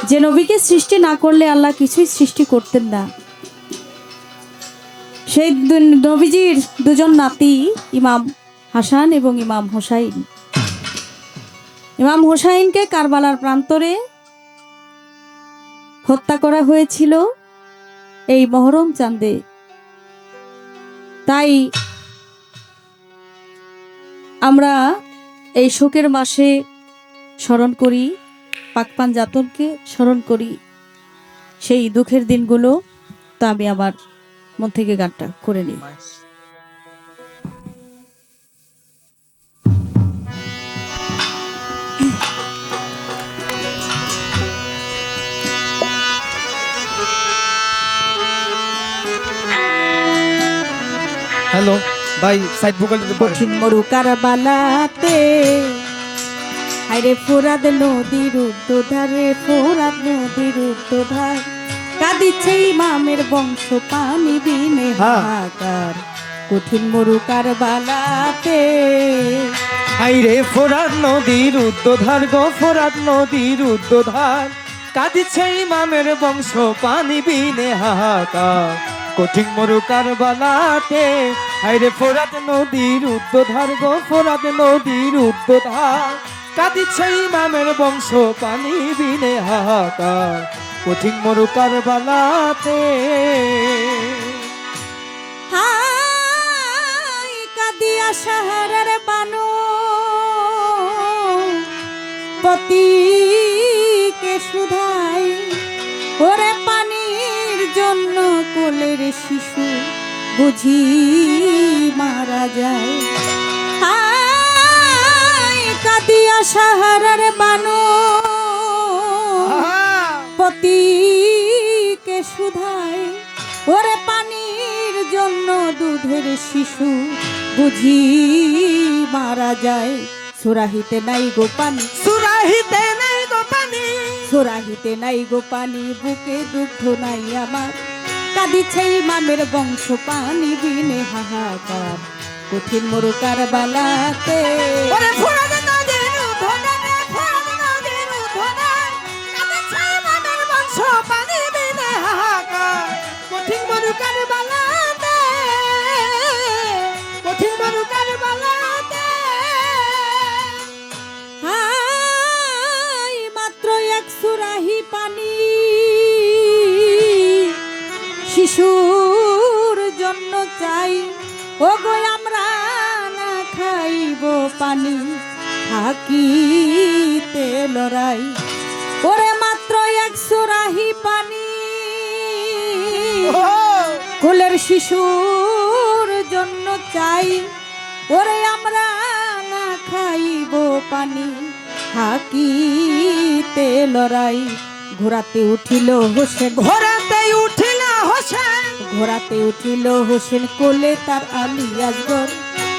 যে নবীকে সৃষ্টি না করলে আল্লাহ কিছুই সৃষ্টি করতেন না। সেই নবীজির দুজন নাতি ইমাম হাসান এবং ইমাম হোসাইন। ইমাম হোসাইনকে কারবালার প্রান্তরে হত্যা করা হয়েছিল এই মহরম চাঁদে। তাই আমরা এই শোকের মাসে স্মরণ করি, পাকপান জাতনকে স্মরণ করি সেই দুঃখের দিনগুলো। তো আমি আমার মন থেকে গানটা করে নিই। হ্যালো ভাই, সাইড ভোকাল কঠিন মরু কারবালাতে হায়রে ফোরাদ নদীর উদ্ধারে, ফোরাদ নদীর উদ্ধার কাঁদিছে ইমামের বংশ পানি বিনে হাহাকার। কঠিন মরু কারবালাতে হাইরে ফোরাত নদীর উদ্ধার গো, ফোরাত নদীর উদ্ধার কাঁদিছে ইমামের বংশ পানি বিনে হাহাকার। কঠিন মরু কারবালাতে হাইরে ফোরাত নদীর উদ্ধার গো, ফোরাত নদীর উদ্ধার কাঁদিছে ইমামের বংশ পানি বিনে হাহাকার। কঠিন মরু কারবালাতে হাই কাদিয়া শহরের বানু পতিকে সুধাই, ওরে পানির জন্য কোলের শিশু বুঝি মারা যায়। হাই কাদিয়া শহরের বানু পতিকে সুধাই, ওরে পানির জন্য দুধের শিশু বুঝি মারা যায়। সুরাহিতে নাই গো পানি, সুরাহিতে নাই গো পানি, সুরাহিতে নাই গো পানি, বুকে দুগ্ধ নাই আমার কাঁদিছে ইমামের বংশ পানি বিনে হাহাকার। কঠিন মরু কারবালাতে ওরে ফোরাত নদীর উদ্ধারে, ফোরাত নদীর উদ্ধারে কাঁদিছে ইমামের বংশ পানি বিনে হাহাকার। কঠিন মরু কারবালাতে, কঠিন মরু কারবালাতে হাই মাত্র এক সুরাহি পানি শিশুর জন্য চাই, ও গো আমরা না খাইব পানি থাকিতে লড়াই। ওরে মাত্র এক সুরাহি পানি কোলের শিশুর জন্য চাই, ওরে আমরা না খাইব পানি থাকিতে লড়াই। ঘোড়াতে উঠিল হোসেন, ঘোরাতে উঠিল হোসেন, ঘোড়াতে উঠিল হোসেন কোলে তার আলী আসগর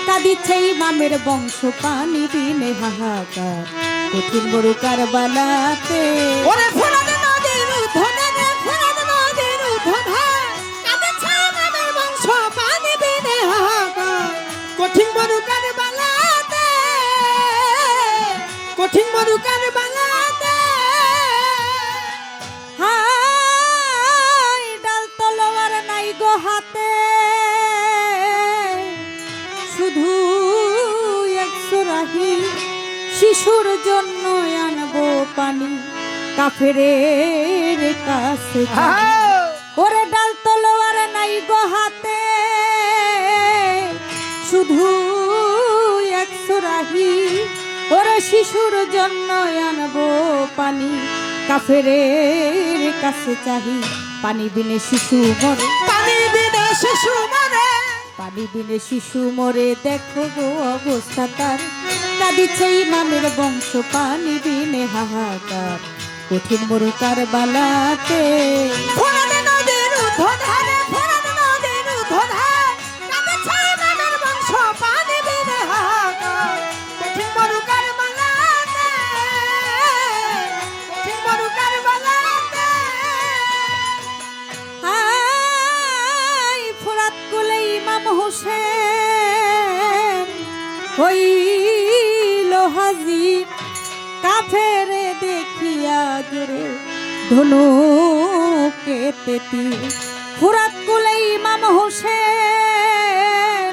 কাঁদিছে ইমামের বংশ পানি বিনে হাহাকার। কঠিন মরু কারবালাতে ওরে ফোরাত নদীর উদ্ধারে, ফোরাত নদীর উদ্ধার কাঁদিছে ইমামের বংশ পানি বিনে হাহাকার। কঠিন মরু কারবালাতে, কঠিন মরু কারবালাতে হাই ডাল তলোয়ার নাই গো হাতে, শুধু এক সুরাহি শিশুর জন্য আনবো পানি কাফেরের কাছে যাই। ওরে ডাল তলোয়ার নাই গো হাতে, শুধু এক সুরাহি, ওরে শিশুর জন্য আনবো পানি কাফেরের কাছে চাহি। পানি বিনে শিশু মরে, পানি বিনে শিশু মরে, পানি বিনে শিশু মরে দেখো গো অবস্থা তার কাঁদিছে ইমামের বংশ পানি বিনে হাহাকার। কঠিন মরু কারবালাতে ফোরাত নদীর উদ্ধারে, ফোরাত নদীর উদ্ধার কাঁদিছে ইমামের বংশ পানি বিনে হাহাকার। কঠিন মরু কারবালাতে, কঠিন মরু কারবালাতে হাই ফোরাত কোলে ইমাম হোসেন হইল হাজির, কাফেরে দেখিয়া জোরে ধনু কেতেতি ফুরাত কুলে ইমাম হোসেন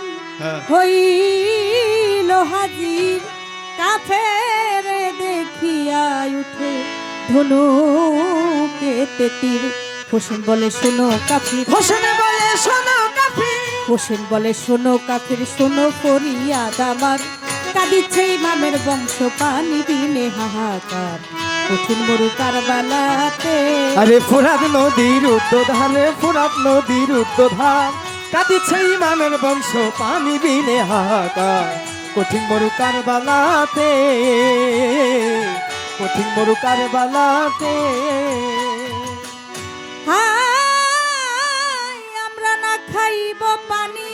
হইল হাজির কাফের দেখিয়া উঠে ধনু কেতেতির হোসেন বলে শোনো কাফির হোসেন বলে শোনো কাফির হোসেন বলে শোনো কাফির শোনো ফরিয়াদ আমার কাঁদিছে ইমামের বংশ পানি বিনে হাহাকার কঠিন মরু কারবালাতে আরে ফুরাত নদীর উদ্বোধন ফুরাত নদীর উদ্বোধন কাঁদিছে ইমামের বংশ পানি বিনে হাহাকার কঠিন মরু কারবালাতে কঠিন মরু কারবালাতে হায় আমরা না খাইব পানি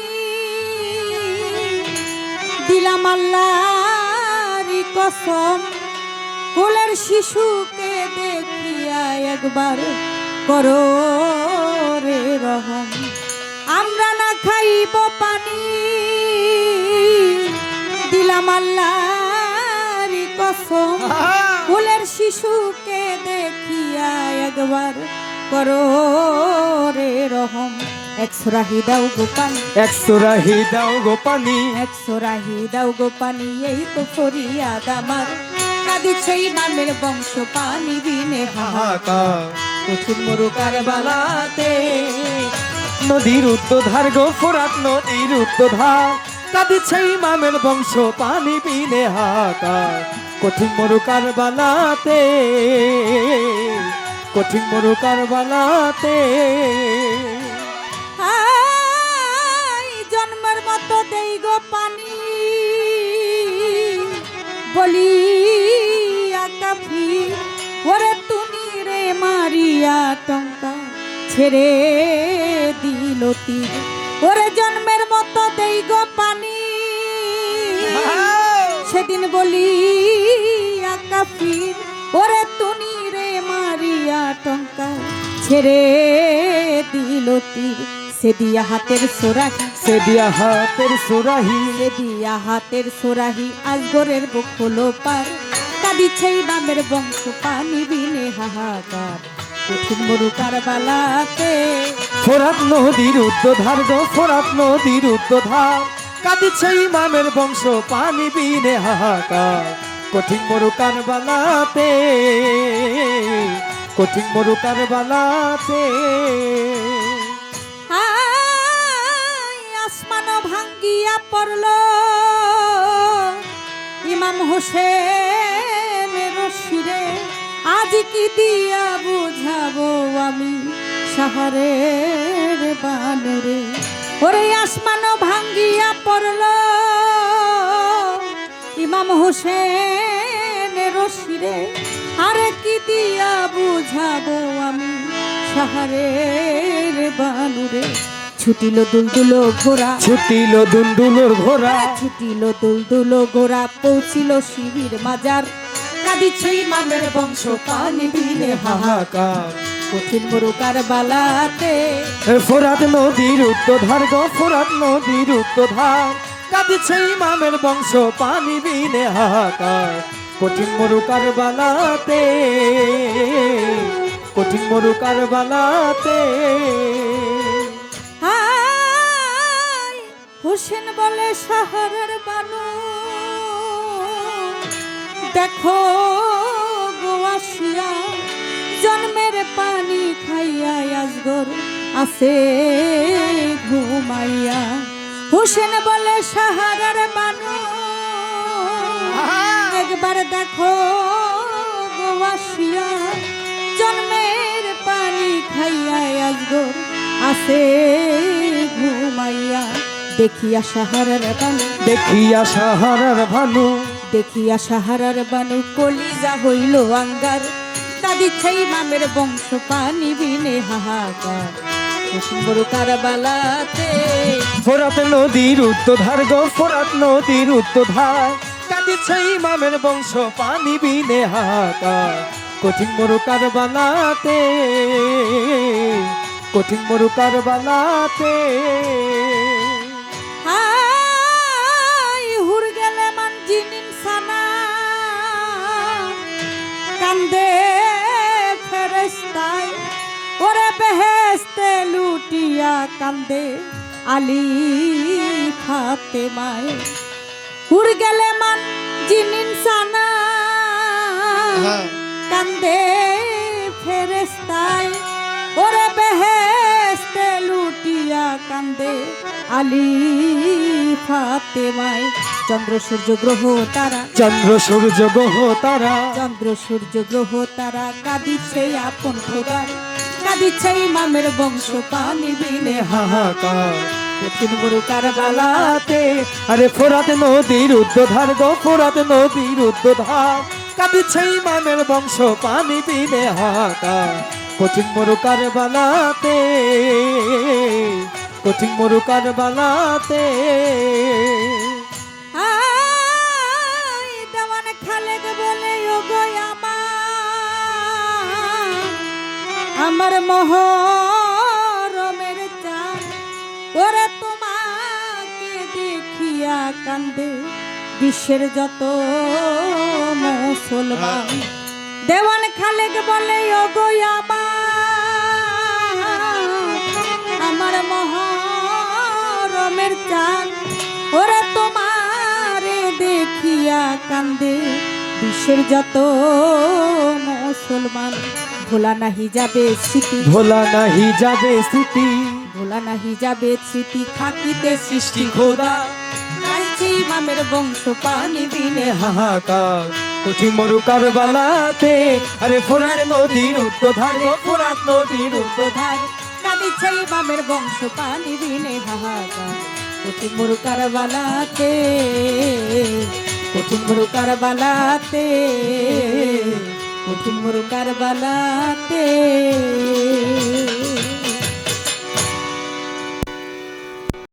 দিলাম আল্লাহর কসম কোলের শিশুকে দেখিয়া একবার করো রে রহম আমরা না খাইব পানি দিলাম আল্লাহর কসম কোলের শিশুকে দেখিয়া একবার করো রে রহম একশো রাহি দাও গোপানি একশো রাহি দাও গোপানি একশো রাহি দাও গোপানি এই তো ফরিয়াদ আমার কাঁদিছে ইমামের বংশ পানি বিনে হাহাকার কঠিন মরু কারবালাতে নদীর উদ্বোধার গো ফুরাত নদীর উদ্বোধার কাঁদিছে ইমামের বংশ পানি বিনে হাহাকার কঠিন মরু কারবালাতে কঠিন মরু কারবালাতে জন্মের মতো দেই গো পানি বলি কাফি ওরে তুমি রে মারিয়া টঙ্কা ছেড়ে দিল তীর ওরে জন্মের মতো দেই গো পানি সেদিন বলি কাফির ওরে তুমি রে মারিয়া টঙ্কা ছেড়ে দিল তীর সে দিয়া হাতের সোরাহি সে দিয়া হাতের সোরাহি সে দিয়া হাতের সোরাহি আজগরের বুক হলো পার কাঁদিছে ইমামের বংশ পানি বিনে হাহাকার কঠিন মরু কারবালাতে ফোরাত নদীর উদ্বোধার গো ফোরাত নদীর উদ্বোধার কাঁদিছে ইমামের বংশ পানি বিনে হাহাকার কঠিন মরু কারবালাতে কঠিন মরু কারবালাতে আসমান ভাঙ্গিয়া পড়ল ইমাম হোসেন শিরে আজ কি দিয়া বুঝাবো আমি সাহারের বানরে ওরে আসমান ভাঙ্গিয়া পড়ল ইমাম হোসেন শিরে আরে কি দিয়া বুঝাবো আমি সাহারের বানুরে ছুটিল দুলদুলো ঘোড়া ছুটিল দুলদুলোর ঘোড়া ছুটিল দুলদুলো ঘোড়া পৌঁছিল শিবির মাজার কাঁদিছে ইমামের বংশ পানি বিনে হাহাকার কঠিন মরু কারবালাতে ফোরাত নদীর উদ্বোধার গো ফোরাত নদীর উদ্বোধার কাঁদিছে ইমামের বংশ পানি বিনে হাহাকার কঠিন মরু কারবালাতে কঠিন মরু কারবালাতে হোসেন বলে শহরের বানু দেখো গোয়াশিয়া জন্মের পানি খাইয়া আজগর আছে ঘুমাইয়া হোসেন বলে শহরের বানু একবার দেখো গোয়াশিয়া জন্মের পানি খাইয়া আজগর আছে ঘুমাইয়া দেখিয়া সাহারার বানু দেখিয়া সাহারার ভানু দেখিয়া সাহারার বানু কলিজা হইল আঙ্গার কাঁদিছে ইমামের বংশ পানি বিনে হাহাকার কঠিন মরু কারবালাতে ফোরাত নদীর উদ্বোধার গো ফোরাত নদীর উদ্বোধার কাঁদিছে ইমামের বংশ পানি বিনে হাহাকার কঠিন মরু কারবালাতে কঠিন মরু কারবালাতে হুর গেলে মান জিনিন সানা কান্দে ফেরেশতা লুটিয়া কান্দে আলী ফাতেমায় উড় গেলে মান জিনিন সানা কান্দে ফেরেস্তায় ওরে বেহেশতে লুটিয়া কান্দে আলী ফাতেমায় চন্দ্র সূর্য গ্রহ তারা চন্দ্র সূর্য গ্রহ তারা চন্দ্র সূর্য গ্রহ তারা কাঁদিছে আপন খোদার কাঁদিছে ইমামের বংশ পানি বিনে হাহাকার কঠিন বড় কারবালাতে আরে ফোরাত নদীর উদ্ধার গো ফোরাত নদীর উদ্ধার কাঁদিছে ইমামের বংশ পানি বিনে হাহাকার কঠিন মরু কারবালাতে কঠিন মরু কারবালাতে আয় দেওয়ান খালেক বলে ওগো আমার মহরমের চাঁদ ওরে তোমাকে দেখিয়া কান্দে বিশ্বের যত মুসলমান দেওয়ান খালেক বলে ওগো আমার মহরমের চাঁদ ওরে তোমারে দেখিয়া কান্দে বিশ্বের যত মুসলমান ভোলা নাহি যাবে স্মৃতি ভোলা নাহি যাবে স্মৃতি ভোলা নাহি যাবে স্মৃতি থাকিতে সৃষ্টি খোদা আইছি ইমামের বংশ পানি বিনে হাহাকার কঠিন মরু কারবালাতে আরে ফোরাত নদীর উদ্ধার গো ফোরাত নদীর উদ্ধার কাঁদিছে ইমামের বংশ পানি বিনে হাহাকার কঠিন মরু কারবালাতে কঠিন মরু কারবালাতে কঠিন মরু কারবালাতে